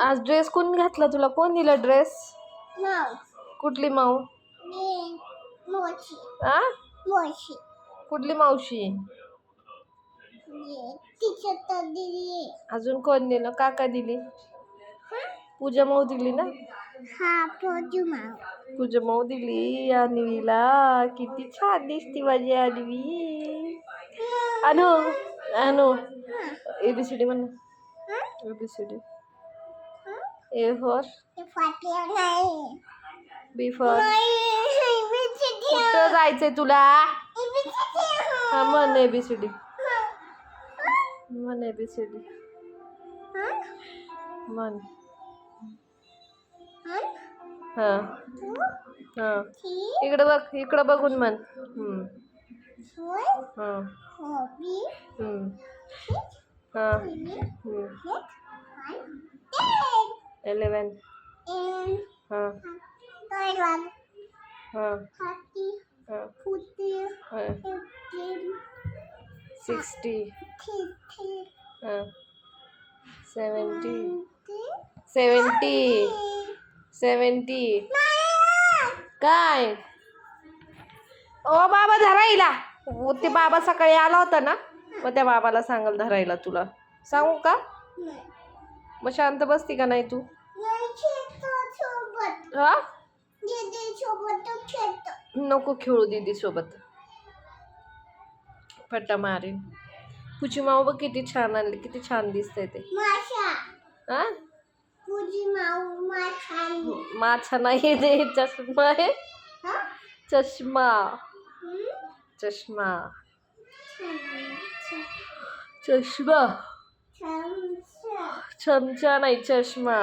आज ड्रेस कोण घातला तुला? कोण दिला ड्रेस? कुठली माऊ? आ कुठली मावशी? अजून कोण दिलं? काका दिली? पूजा माऊ दिली ना? पूजा माऊ दिली अन्वीला. किती छान दिसती माझी अन्वी. अनु अनु ABCD म्हण. ABCD. A for B for. कुठं जायचंय तुला? हा म्हण ABCD. म्हण ABCD. म्हण. हा हा इकडं बघ, इकडं बघून म्हण. हा हा 11 हा हा 60 हा 70 काय? ओ बाबा धरायला. ते बाबा सकाळी आला होता ना, मग त्या बाबाला सांगाल धरायला. तुला सांगू का? मग शांत बसती का नाही तू? हा नको खेळू दीदी सोबत. फट्टा मारेन. पूजी माऊ बघ किती छान आणली. किती छान दिसतंय ते. हा माछा नाही दे, चष्मा आहे. चष्मा चष्मा चष्मा चमचा नाही, चष्मा.